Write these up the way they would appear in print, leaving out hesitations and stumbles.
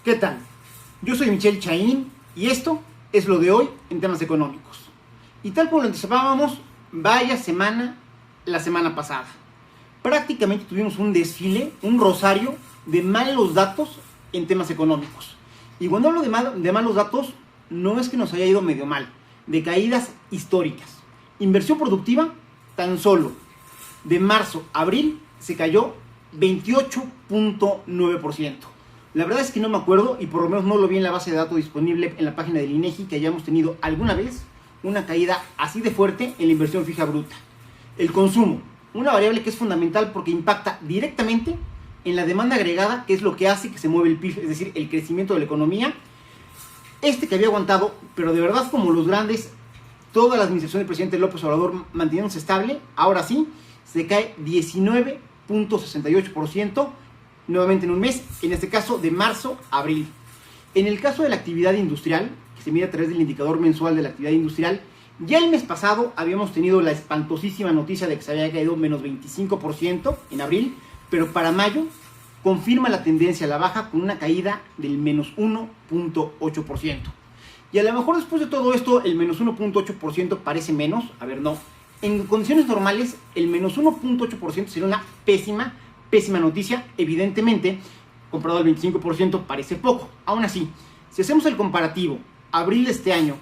¿Qué tal? Yo soy Michelle Chaín y esto es lo de hoy en temas económicos. Y tal como lo anticipábamos, vaya semana la semana pasada. Prácticamente tuvimos un desfile, un rosario de malos datos en temas económicos. Y cuando hablo de malos datos, no es que nos haya ido medio mal, de caídas históricas. Inversión productiva, tan solo de marzo a abril se cayó 28.9%. La verdad es que no me acuerdo y por lo menos no lo vi en la base de datos disponible en la página del INEGI que hayamos tenido alguna vez una caída así de fuerte en la inversión fija bruta. El consumo, una variable que es fundamental porque impacta directamente en la demanda agregada, que es lo que hace que se mueva el PIB, es decir, el crecimiento de la economía. Que había aguantado, pero de verdad como los grandes, toda la administración del presidente López Obrador manteniéndose estable, ahora sí, se cae 19.68%, nuevamente en un mes, en este caso de marzo a abril. En el caso de la actividad industrial, que se mide a través del indicador mensual de la actividad industrial, ya el mes pasado habíamos tenido la espantosísima noticia de que se había caído menos 25% en abril, pero para mayo confirma la tendencia a la baja con una caída del menos 1.8%. Y a lo mejor después de todo esto, el menos 1.8% parece menos. A ver, no. En condiciones normales, el menos 1.8% sería una pésima noticia. Evidentemente, comparado al 25% parece poco. Aún así, si hacemos el comparativo abril de este año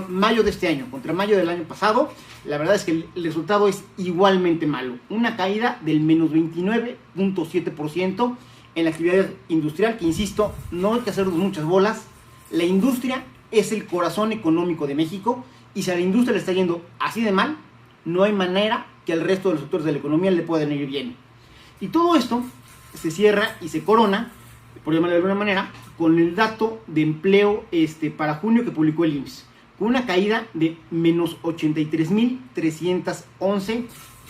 mayo de este año contra mayo del año pasado, la verdad es que el resultado es igualmente malo. Una caída del menos 29.7% en la actividad industrial, que insisto, no hay que hacernos muchas bolas. La industria es el corazón económico de México y si a la industria le está yendo así de mal, no hay manera que al resto de los sectores de la economía le puedan ir bien. Y todo esto se cierra y se corona, por llamarlo de alguna manera, con el dato de empleo para junio que publicó el IMSS, con una caída de menos 83.311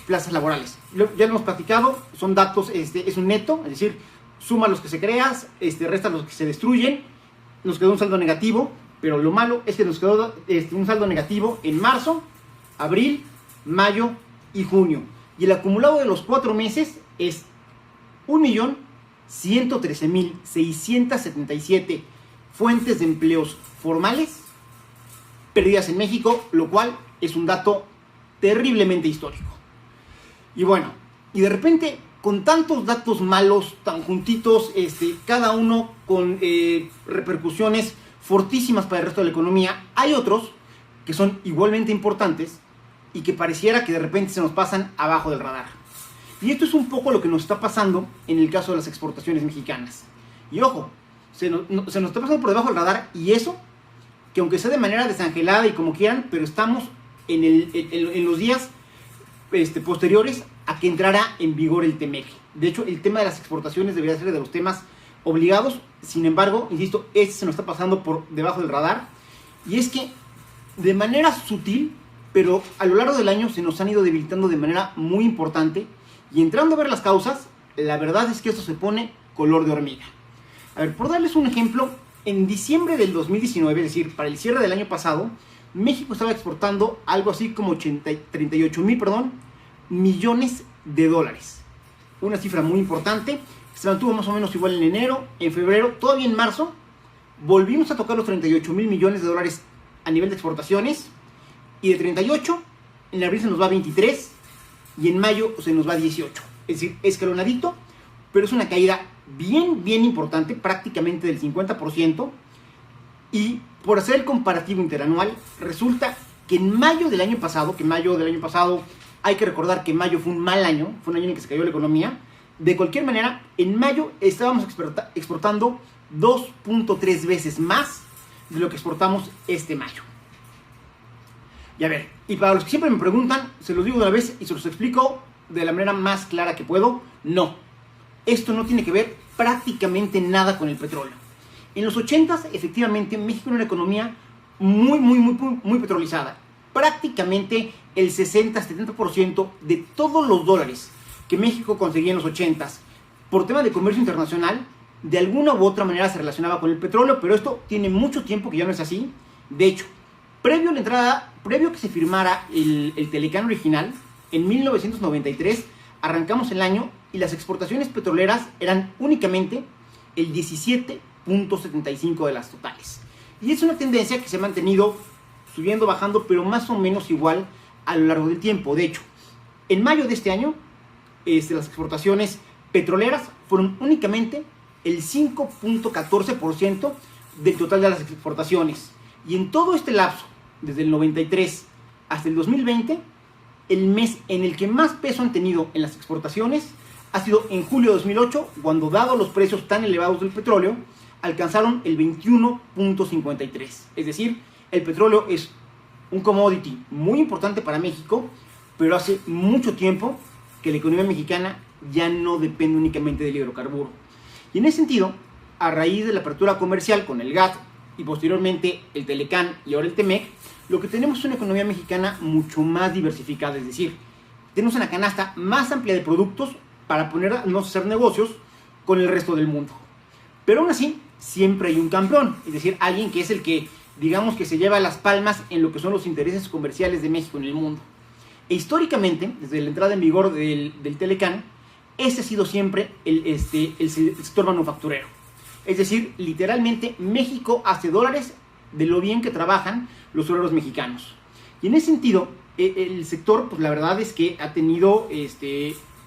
plazas laborales. Ya lo hemos platicado, son datos, es un neto, es decir, suma los que se crean, resta los que se destruyen, nos quedó un saldo negativo, pero lo malo es que nos quedó un saldo negativo en marzo, abril, mayo y junio. Y el acumulado de los 4 meses es 1.113.677 fuentes de empleos formales perdidas en México, lo cual es un dato terriblemente histórico. Y bueno, y de repente, con tantos datos malos, tan juntitos, cada uno con repercusiones fortísimas para el resto de la economía, hay otros que son igualmente importantes y que pareciera que de repente se nos pasan abajo del radar. Y esto es un poco lo que nos está pasando en el caso de las exportaciones mexicanas. Y ojo, se nos está pasando por debajo del radar, y eso, que aunque sea de manera desangelada y como quieran, pero estamos en los días posteriores a que entrara en vigor el TEMEC. De hecho, el tema de las exportaciones debería ser de los temas obligados. Sin embargo, insisto, se nos está pasando por debajo del radar. Y es que de manera sutil, pero a lo largo del año se nos han ido debilitando de manera muy importante. Y entrando a ver las causas, la verdad es que esto se pone color de hormiga. A ver, por darles un ejemplo, en diciembre del 2019, es decir, para el cierre del año pasado, México estaba exportando algo así como 38,000 millones de dólares. Una cifra muy importante. Se mantuvo más o menos igual en enero, en febrero, todavía en marzo. Volvimos a tocar los 38,000 millones de dólares a nivel de exportaciones. Y de 38, en abril se nos va a 23 y en mayo se nos va a 18. Es decir, escalonadito, pero es una caída bien importante, prácticamente del 50%. Y por hacer el comparativo interanual, resulta que en mayo del año pasado, hay que recordar que mayo fue un mal año, fue un año en el que se cayó la economía. De cualquier manera, en mayo estábamos exportando 2.3 veces más de lo que exportamos este mayo. Y a ver, y para los que siempre me preguntan, se los digo de una vez y se los explico de la manera más clara que puedo. No, esto no tiene que ver prácticamente nada con el petróleo. En los 80s, efectivamente, México era una economía muy petrolizada. Prácticamente el 60-70% de todos los dólares que México conseguía en los 80s por tema de comercio internacional, de alguna u otra manera se relacionaba con el petróleo, pero esto tiene mucho tiempo que ya no es así. De hecho, previo que se firmara el Telecán original, en 1993, arrancamos el año y las exportaciones petroleras eran únicamente el 17 0.75 de las totales. Y es una tendencia que se ha mantenido subiendo, bajando, pero más o menos igual a lo largo del tiempo. De hecho, en mayo de este año, las exportaciones petroleras fueron únicamente el 5.14% del total de las exportaciones. Y en todo este lapso, desde el 93 hasta el 2020, el mes en el que más peso han tenido en las exportaciones ha sido en julio de 2008, cuando, dado los precios tan elevados del petróleo, alcanzaron el 21.53. Es decir, el petróleo es un commodity muy importante para México, pero hace mucho tiempo que la economía mexicana ya no depende únicamente del hidrocarburo. Y en ese sentido, a raíz de la apertura comercial con el GATT y posteriormente el Telecán y ahora el TEMEC, lo que tenemos es una economía mexicana mucho más diversificada, es decir, tenemos una canasta más amplia de productos para ponernos a hacer negocios con el resto del mundo. Pero aún así, siempre hay un campeón, es decir, alguien que es el que, digamos, que se lleva las palmas en lo que son los intereses comerciales de México en el mundo. E históricamente, desde la entrada en vigor del Telecán, ese ha sido siempre el sector manufacturero. Es decir, literalmente México hace dólares de lo bien que trabajan los obreros mexicanos. Y en ese sentido, el sector, pues la verdad es que ha tenido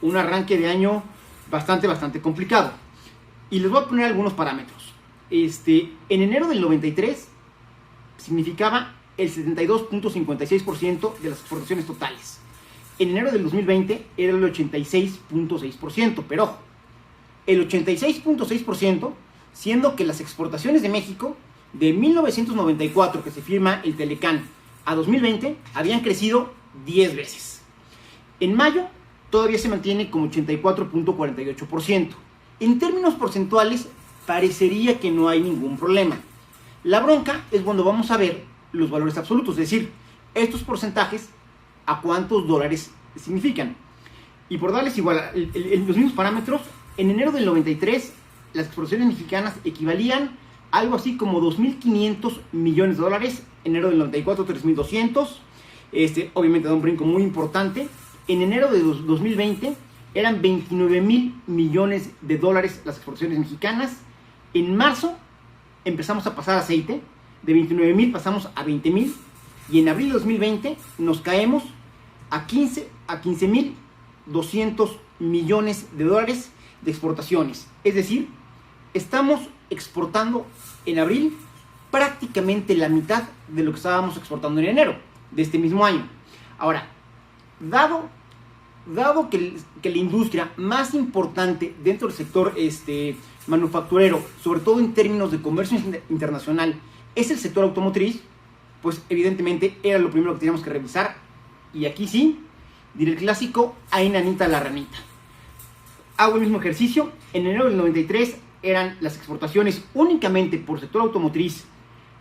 un arranque de año bastante complicado. Y les voy a poner algunos parámetros. En enero del 93 significaba el 72.56% de las exportaciones totales. En enero del 2020 era el 86.6%, pero ojo, el 86.6%, siendo que las exportaciones de México de 1994, que se firma el Telecán, a 2020 habían crecido 10 veces. En mayo todavía se mantiene como 84.48%. En términos porcentuales parecería que no hay ningún problema. La bronca es cuando vamos a ver los valores absolutos, es decir, estos porcentajes a cuántos dólares significan. Y por darles igual los mismos parámetros, en enero del 93 las exportaciones mexicanas equivalían a algo así como 2.500 millones de dólares. En enero del 94, 3.200. Obviamente da un brinco muy importante. En enero de 2020 eran 29.000 millones de dólares las exportaciones mexicanas. En marzo empezamos a pasar aceite. De 29.000 pasamos a 20.000. Y en abril de 2020 nos caemos a 15.200 millones de dólares de exportaciones. Es decir, estamos exportando en abril prácticamente la mitad de lo que estábamos exportando en enero de este mismo año. Ahora, dado que la industria más importante dentro del sector manufacturero, sobre todo en términos de comercio internacional, es el sector automotriz, pues evidentemente era lo primero que teníamos que revisar. Y aquí sí, diré el clásico, ahí nanita la ranita. Hago el mismo ejercicio. En enero del 93 eran las exportaciones únicamente por sector automotriz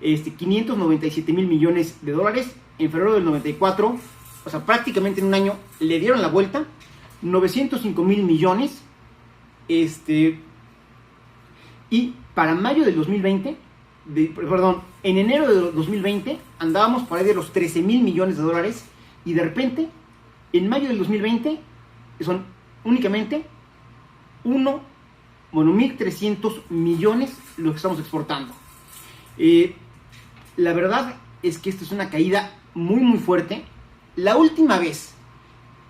597.000 millones de dólares. En febrero del 94, o sea, prácticamente en un año le dieron la vuelta, 905.000 millones. Y para mayo del 2020, en enero de 2020 andábamos por ahí de los 13.000 millones de dólares. Y de repente, en mayo del 2020, son únicamente 1.300 millones lo que estamos exportando. La verdad es que esto es una caída muy fuerte. La última vez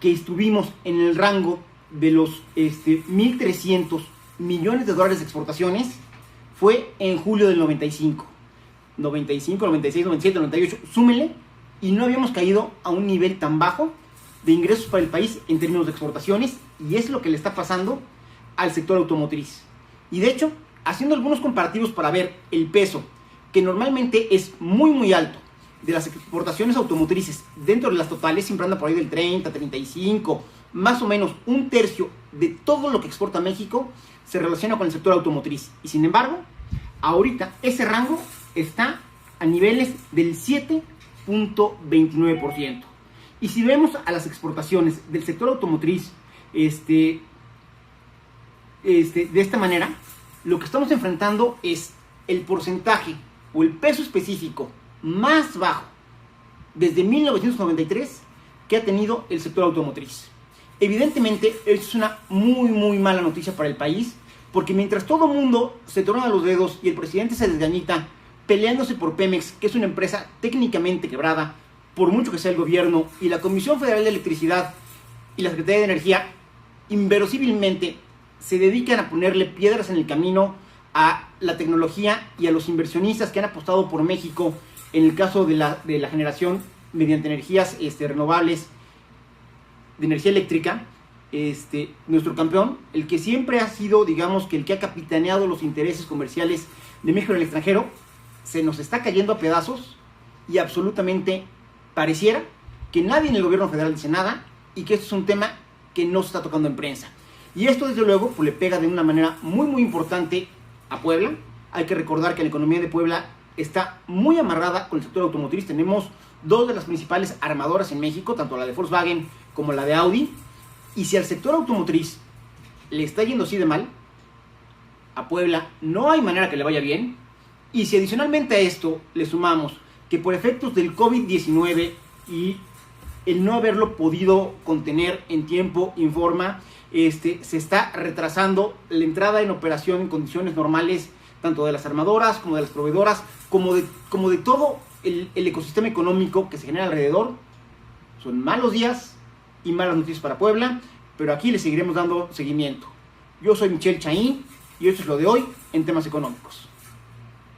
que estuvimos en el rango de los 1.300 millones de dólares de exportaciones fue en julio del 95, 96, 97, 98, súmenle, y no habíamos caído a un nivel tan bajo de ingresos para el país en términos de exportaciones, y es lo que le está pasando al sector automotriz. Y de hecho, haciendo algunos comparativos para ver el peso, que normalmente es muy alto, de las exportaciones automotrices dentro de las totales, siempre anda por ahí del 30, 35, más o menos un tercio de todo lo que exporta México se relaciona con el sector automotriz. Y sin embargo, ahorita ese rango está a niveles del 7.29%. Y si vemos a las exportaciones del sector automotriz de esta manera, lo que estamos enfrentando es el porcentaje o el peso específico más bajo desde 1993 que ha tenido el sector automotriz. Evidentemente, esto es una muy mala noticia para el país, Porque mientras todo mundo se trona los dedos y el presidente se desgañita peleándose por Pemex, que es una empresa técnicamente quebrada, por mucho que sea el gobierno, y la Comisión Federal de Electricidad y la Secretaría de Energía, inverosímilmente se dedican a ponerle piedras en el camino a la tecnología y a los inversionistas que han apostado por México en el caso de la generación mediante energías renovables, de energía eléctrica. Nuestro campeón, el que siempre ha sido, digamos, que el que ha capitaneado los intereses comerciales de México en el extranjero, se nos está cayendo a pedazos y absolutamente pareciera que nadie en el gobierno federal dice nada y que esto es un tema que no se está tocando en prensa. Y esto, desde luego, pues, le pega de una manera muy, muy importante a Puebla. Hay que recordar que la economía de Puebla está muy amarrada con el sector automotriz. Tenemos dos de las principales armadoras en México, tanto la de Volkswagen como la de Audi. Y si al sector automotriz le está yendo así de mal, a Puebla no hay manera que le vaya bien. Y si adicionalmente a esto le sumamos que por efectos del COVID-19 y el no haberlo podido contener en tiempo y en forma, se está retrasando la entrada en operación en condiciones normales, tanto de las armadoras como de las proveedoras, como de todo el ecosistema económico que se genera alrededor. Son malos días y malas noticias para Puebla, pero aquí le seguiremos dando seguimiento. Yo soy Michel Chaín y esto es lo de hoy en temas económicos.